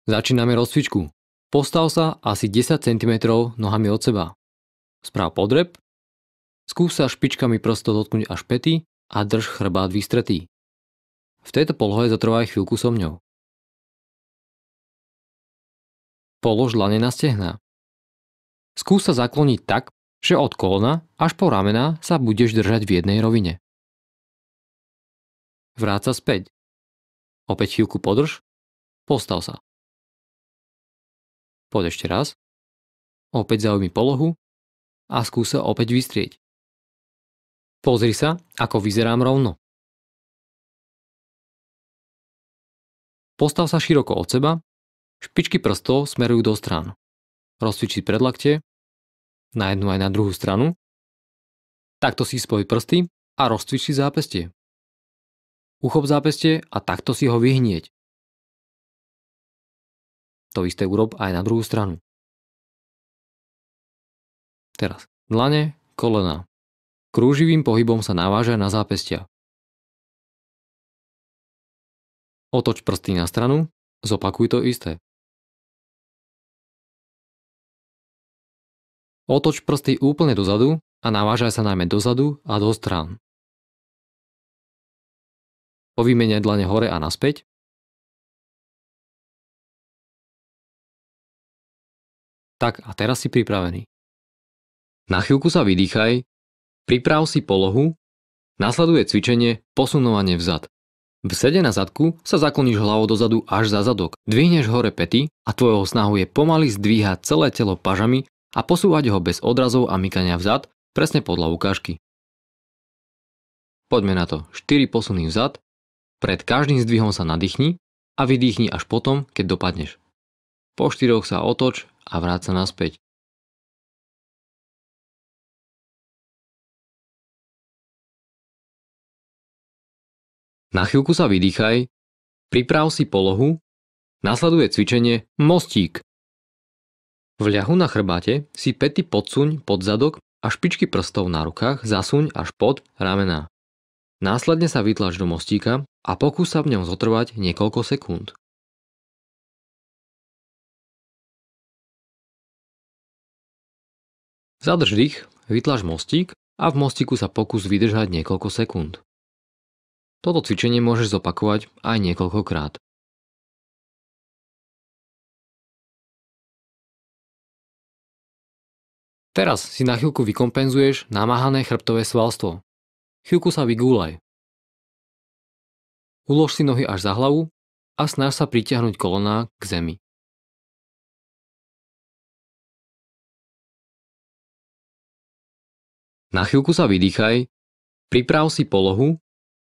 Začíname rozcvičku. Postav sa asi 10 cm nohami od seba. Správ podrep. Skús sa špičkami prstov dotknúť až päty a drž chrbát vystretý. V tejto polohe zatrvaj chvíľku so mňou. Polož dlane na stehná. Skús sa zakloniť tak, že od kolena až po ramená sa budeš držať v jednej rovine. Vráť sa späť. Opäť chvíľku podrž. Postav sa. Poď ešte raz. Opäť zaujmi polohu a skús sa opäť vystrieť. Pozri sa, ako vyzerám rovno. Postav sa široko od seba, špičky prstov smerujú do strán. Rozcvič si predlakte, na jednu aj na druhú stranu. Takto si spoj prsty a rozcvič si zápestie. Uchop zápestie a takto si ho vyhnieť. To isté urob aj na druhú stranu. Teraz dlane, kolená. Krúživým pohybom sa navážaj na zápestia. Otoč prsty na stranu, zopakuj to isté. Otoč prsty úplne dozadu a navážaj sa najmä dozadu a do strán. Povymeniaj dlane hore a naspäť. Tak a teraz si pripravený. Na chvíľku sa vydýchaj, priprav si polohu, nasleduje cvičenie posunovanie vzad. V sede na zadku sa zakloníš hlavou dozadu až za zadok, dvihneš hore päty a tvojou snahou je pomaly zdvíhať celé telo pažami a posúvať ho bez odrazov a mykania vzad, presne podľa ukážky. Poďme na to. 4 posuny vzad, pred každým zdvihom sa nadýchni a vydýchni až potom, keď dopadneš. Po 4 sa otoč a vráť sa naspäť. Na chvíľku sa vydýchaj, priprav si polohu, nasleduje cvičenie mostík. V ľahu na chrbáte si päty podsuň pod zadok a špičky prstov na rukách zasuň až pod ramená. Následne sa vytlač do mostíka a pokús sa v ňom zotrvať niekoľko sekúnd. Zadrž dých, vytlač mostík a v mostíku sa pokús vydržať niekoľko sekúnd. Toto cvičenie môžeš zopakovať aj niekoľkokrát. Teraz si na chvíľku vykompenzuješ namáhané chrbtové svalstvo. Chvíľku sa vygúľaj. Ulož si nohy až za hlavu a snaž sa pritiahnuť kolená k zemi. Na chvíľku sa vydýchaj, priprav si polohu,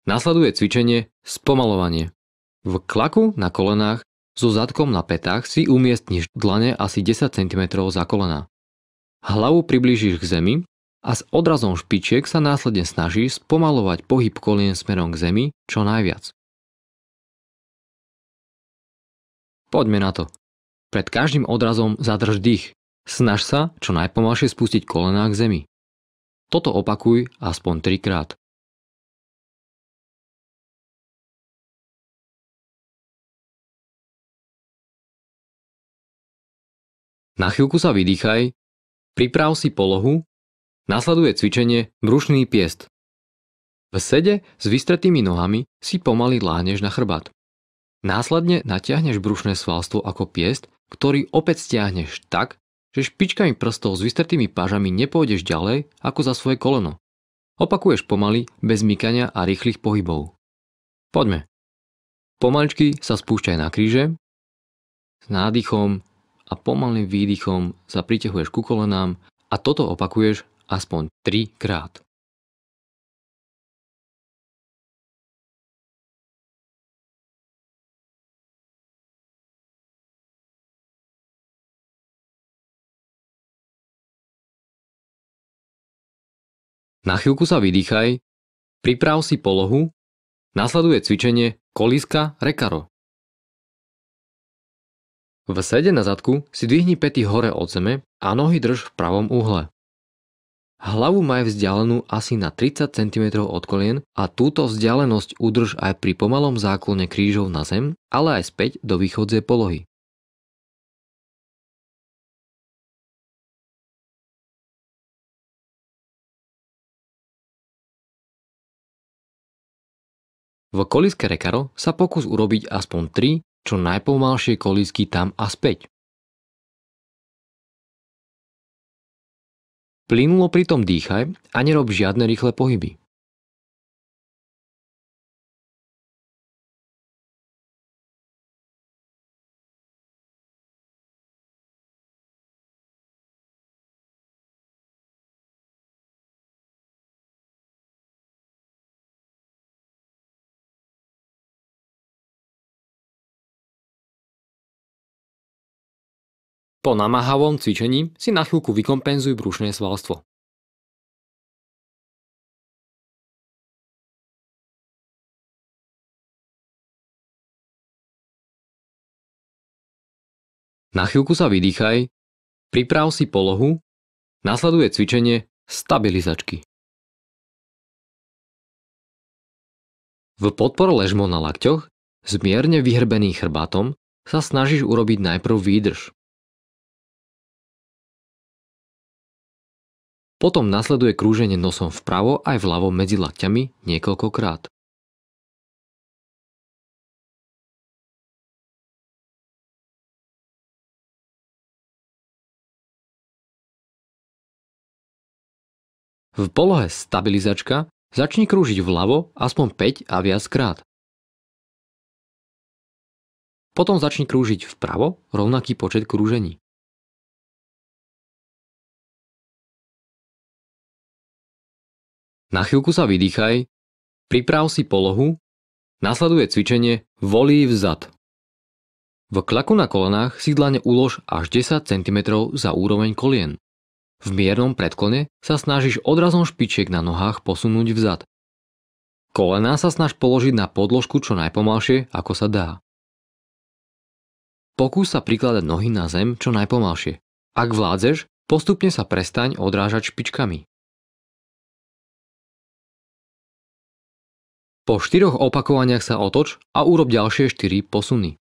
nasleduje cvičenie spomalovanie. V klaku na kolenách so zadkom na pätách si umiestniš dlane asi 10 cm za kolená. Hlavu priblížiš k zemi a s odrazom špičiek sa následne snažíš spomalovať pohyb kolien smerom k zemi čo najviac. Poďme na to. Pred každým odrazom zadrž dých. Snaž sa čo najpomalšie spustiť kolená k zemi. Toto opakuj aspoň 3 krát. Na chvíľku sa vydýchaj, priprav si polohu, nasleduje cvičenie brušný piest. V sede s vystretými nohami si pomaly láhneš na chrbát. Následne natiahneš brušné svalstvo ako piest, ktorý opäť stiahneš tak, že špičkami prstov s vystretými pážami nepôjdeš ďalej ako za svoje koleno. Opakuješ pomaly, bez mykania a rýchlych pohybov. Poďme. Pomaličky sa spúšťaj na kríže, s nádychom a pomalým výdychom sa priťahuješ ku kolenám a toto opakuješ aspoň 3 krát. Na chvíľku sa vydýchaj, priprav si polohu, nasleduje cvičenie kolíska rekaro. V sede na zadku si dvihni päty hore od zeme a nohy drž v pravom uhle. Hlavu maj vzdialenú asi na 30 cm od kolien a túto vzdialenosť udrž aj pri pomalom záklone krížov na zem, ale aj späť do východzie polohy. V kolíske Recaro sa pokús urobiť aspoň 3 čo najpomalšie kolísky tam a späť. Plynulo pritom dýchaj a nerob žiadne rýchle pohyby. Po namáhavom cvičení si na chvíľku vykompenzuj brušné svalstvo. Na chvíľku sa vydýchaj, priprav si polohu, nasleduje cvičenie stabilizačky. V podpore ležmo na lakťoch s mierne vyhrbeným chrbátom sa snažíš urobiť najprv výdrž. Potom nasleduje krúženie nosom vpravo aj vľavo medzi lakťami niekoľkokrát. V polohe stabilizačka začni krúžiť vľavo aspoň 5 a viac krát. Potom začni krúžiť vpravo rovnaký počet krúžení. Na chvíľku sa vydýchaj, priprav si polohu, nasleduje cvičenie volí vzad. V klaku na kolenách si dlane ulož až 10 cm za úroveň kolien. V miernom predklone sa snažíš odrazom špičiek na nohách posunúť vzad. Kolená sa snaž položiť na podložku čo najpomalšie, ako sa dá. Pokús sa prikladať nohy na zem čo najpomalšie. Ak vládzeš, postupne sa prestaň odrážať špičkami. Po 4 opakovaniach sa otoč a urob ďalšie 4 posuny.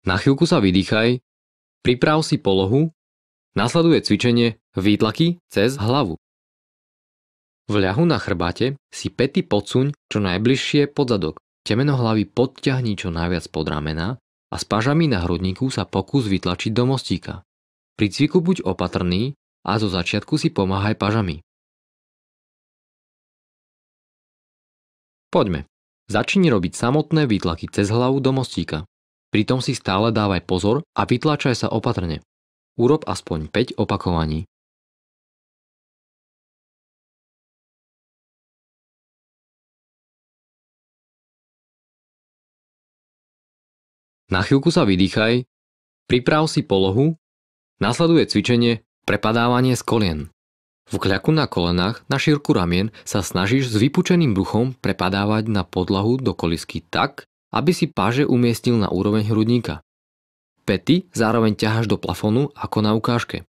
Na chvíľku sa vydýchaj, priprav si polohu, nasleduje cvičenie výtlaky cez hlavu. V ľahu na chrbáte si päty podsuň čo najbližšie pod zadok. Temeno hlavy podťahni čo najviac pod ramená a s pažami na hrudníku sa pokús vytlačiť do mostíka. Pri cviku buď opatrný a zo začiatku si pomáhaj pažami. Poďme. Začni robiť samotné výtlaky cez hlavu do mostíka. Pritom si stále dávaj pozor a vytlačaj sa opatrne. Urob aspoň 5 opakovaní. Na chvíľku sa vydýchaj, priprav si polohu, nasleduje cvičenie prepadávanie z kolien. V kľaku na kolenách na šírku ramien sa snažíš s vypučeným bruchom prepadávať na podlahu do kolísky tak, aby si páže umiestnil na úroveň hrudníka. Päty zároveň ťaháš do plafónu ako na ukážke.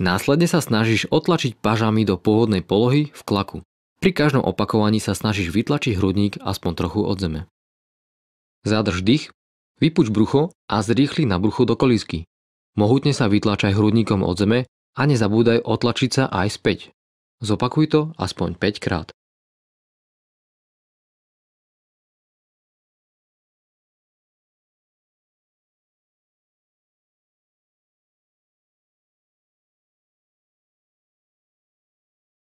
Následne sa snažíš otlačiť pažami do pôvodnej polohy v klaku. Pri každom opakovaní sa snažíš vytlačiť hrudník aspoň trochu od zeme. Zadrž dých, vypuč brucho a zrýchli na brucho do kolísky. Mohutne sa vytlačaj hrudníkom od zeme a nezabúdaj otlačiť sa aj späť. Zopakuj to aspoň 5 krát.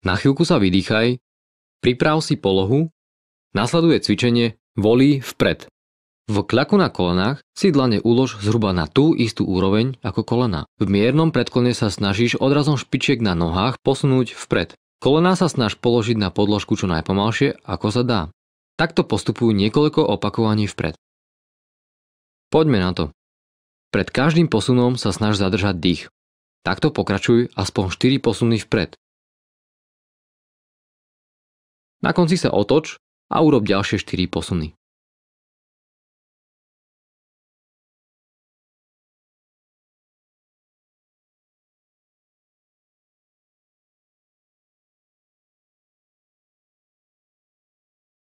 Na chvíľku sa vydýchaj, priprav si polohu, nasleduje cvičenie volí vpred. V kľaku na kolenách si dlane ulož zhruba na tú istú úroveň ako kolena. V miernom predklone sa snažíš odrazom špičiek na nohách posunúť vpred. Kolená sa snaž položiť na podložku čo najpomalšie, ako sa dá. Takto postupujú niekoľko opakovaní vpred. Poďme na to. Pred každým posunom sa snaž zadržať dých. Takto pokračuj aspoň 4 posuny vpred. Na konci sa otoč a urob ďalšie 4 posuny.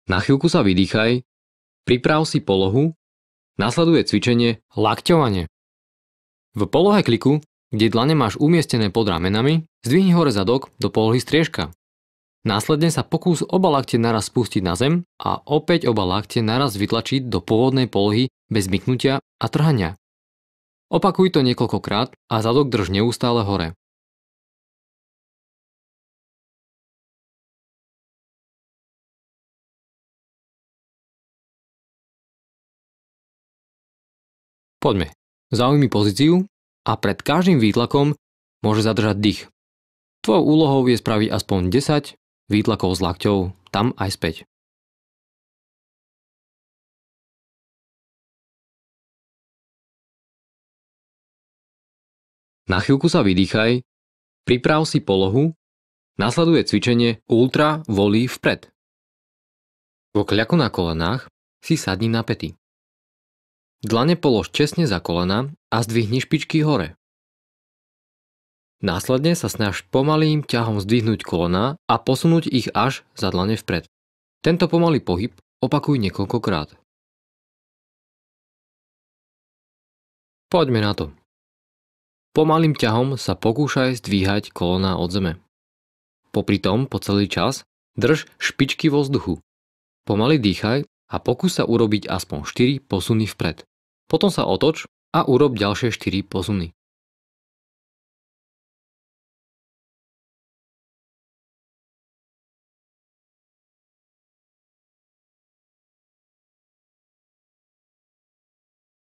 Na chvíľku sa vydýchaj, priprav si polohu, Nasleduje cvičenie lakťovanie. V polohe kliku, kde dlane máš umiestnené pod ramenami, zdvihni hore zadok do polohy striežka. Následne sa pokús oba lakte naraz spustiť na zem a opäť oba lakte naraz vytlačiť do pôvodnej polohy bez myknutia a trhania. Opakuj to niekoľkokrát a zadok drž neustále hore. Poďme. Zaujmi pozíciu a pred každým výtlakom môže zadržať dých. Tvojou úlohou je spraviť aspoň 10 výtlakov s lakťou tam aj späť. Na chvíľku sa vydýchaj, priprav si polohu, nasleduje cvičenie ultra volí vpred. Vo kľaku na kolenách si sadni na päty. Dlane polož čestne za kolena a zdvihni špičky hore. Následne sa snaž pomalým ťahom zdvihnúť kolena a posunúť ich až za dlane vpred. Tento pomalý pohyb opakuj niekoľkokrát. Poďme na to. Pomalým ťahom sa pokúšaj zdvíhať kolena od zeme. Popri tom po celý čas drž špičky vo vzduchu. Pomaly dýchaj a pokús sa urobiť aspoň 4 posuny vpred. Potom sa otoč a urob ďalšie 4 posuny.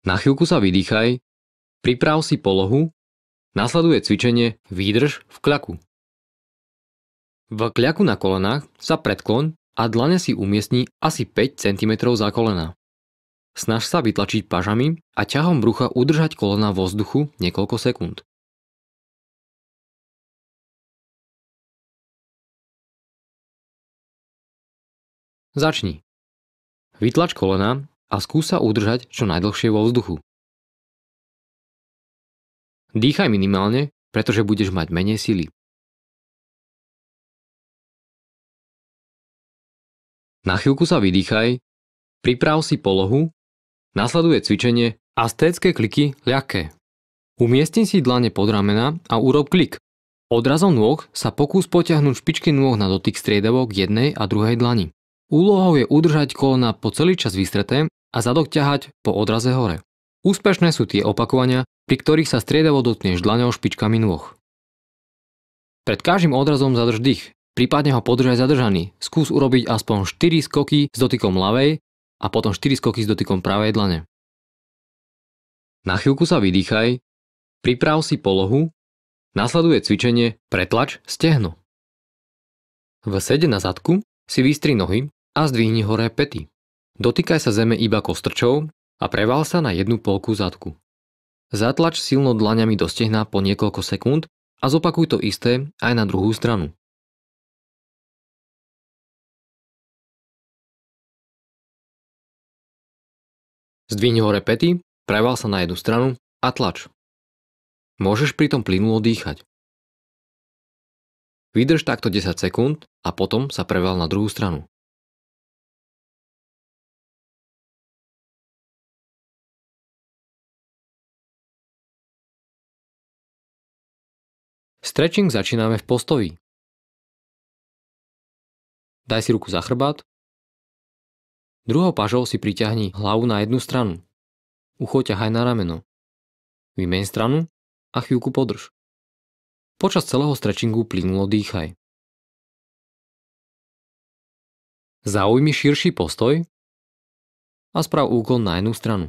Na chvíľku sa vydýchaj, priprav si polohu, nasleduje cvičenie výdrž v kľaku. V kľaku na kolenách sa predkloň a dlane si umiestni asi 5 cm za kolena. Snaž sa vytlačiť pažami a ťahom brucha udržať kolena vo vzduchu niekoľko sekúnd. Začni. Vytlač kolena a skús sa udržať čo najdlhšie vo vzduchu. Dýchaj minimálne, pretože budeš mať menej sily. Na chvíľku sa vydýchaj, priprav si polohu, nasleduje cvičenie aztécké kliky ľahké. Umiestni si dlane pod ramena a urob klik. Odrazom nôh sa pokús potiahnuť špičky nôh na dotyk striedavo k jednej a druhej dlani. Úlohou je udržať kolena po celý čas vystreté a zadok ťahať po odraze hore. Úspešné sú tie opakovania, pri ktorých sa striedavo dotkneš dlaňou špičkami nôh. Pred každým odrazom zadrž dých, prípadne ho podržaj zadržaný. Skús urobiť aspoň 4 skoky s dotykom ľavej a potom 4 skoky s dotykom pravej dlane. Na chvíľku sa vydýchaj, priprav si polohu, nasleduje cvičenie pretlač stehno. V sede na zadku si vystri nohy a zdvihni hore päty. Dotýkaj sa zeme iba kostrčou a preval sa na jednu polku zadku. Zatlač silno dlaňami do stehna po niekoľko sekúnd a zopakuj to isté aj na druhú stranu. Zdvihni hore päty, preval sa na jednu stranu a tlač. Môžeš pritom plynulo dýchať. Vydrž takto 10 sekúnd a potom sa preval na druhú stranu. Stretching začíname v postoji. Daj si ruku za chrbát. Druhou pažou si priťahni hlavu na jednu stranu. Ucho ťahaj na rameno. Vymeň stranu a chvíľku podrž. Počas celého stretchingu plynulo dýchaj. Zaujmi širší postoj a sprav úklon na jednu stranu.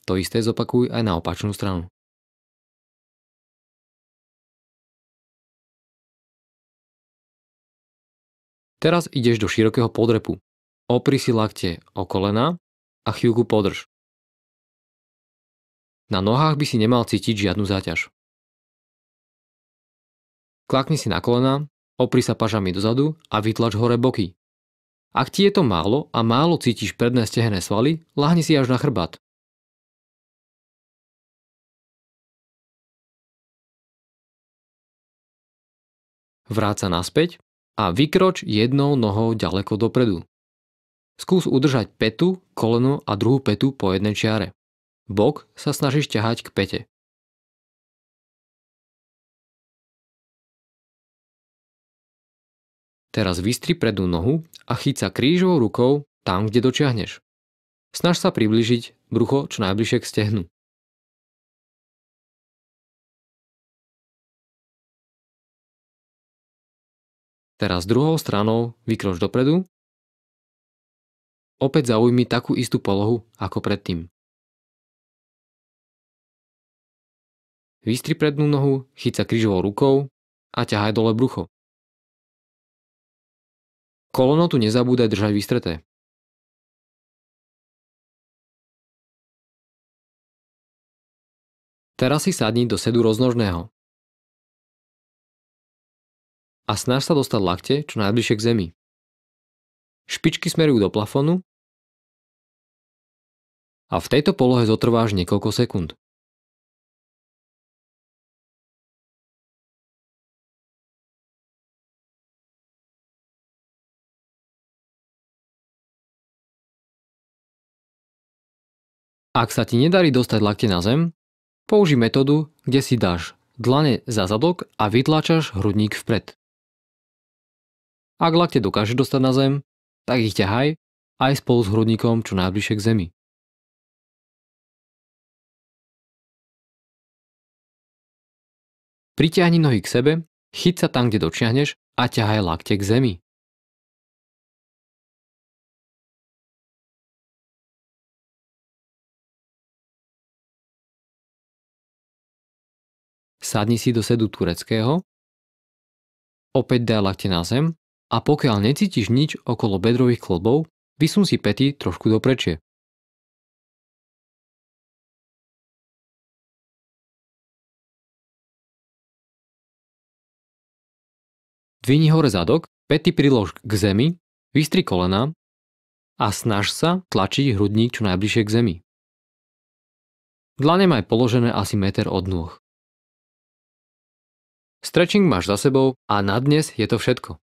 To isté zopakuj aj na opačnú stranu. Teraz ideš do širokého podrepu. Opri si lakte o kolena a chvíľku podrž. Na nohách by si nemal cítiť žiadnu záťaž. Klakni si na kolena, opri sa pažami dozadu a vytlač hore boky. Ak ti je to málo a málo cítiš predné stehenné svaly, ľahni si až na chrbát. Vráť sa naspäť a vykroč jednou nohou ďaleko dopredu. Skús udržať petu, koleno a druhú petu po jednej čiare. Bok sa snažíš ťahať k pete. Teraz vystri prednú nohu a chyť sa krížovou rukou tam, kde dočiahneš. Snaž sa priblížiť brucho čo najbližšie k stehnu. Teraz druhou stranou vykroč dopredu. Opäť zaujmi takú istú polohu ako predtým. Vystri prednú nohu, chyť sa krížovou rukou a ťahaj dole brucho. Kolono tu nezabúdaj držať vystreté. Teraz si sadni do sedu roznožného. A snaž sa dostať lakte čo najbližšie k zemi. Špičky smerujú do plafónu a v tejto polohe zotrváš niekoľko sekúnd. Ak sa ti nedarí dostať lakte na zem, použij metódu, kde si dáš dlane za zadok a vytláčaš hrudník vpred. Ak lakte dokážeš dostať na zem, tak ich ťahaj aj spolu s hrudníkom čo najbližšie k zemi. Pritiahni nohy k sebe, chyť sa tam, kde dočiahneš a ťahaj lakte k zemi. Sadni si do sedu tureckého, opäť daj lakte na zem a pokiaľ necítiš nič okolo bedrových klbov, vysun si pety trošku doprečie. Dvihni hore zadok, pety prilož k zemi, vystri kolena a snaž sa tlačiť hrudník čo najbližšie k zemi. Dlane maj položené asi meter od nôh. Stretching máš za sebou a na dnes je to všetko.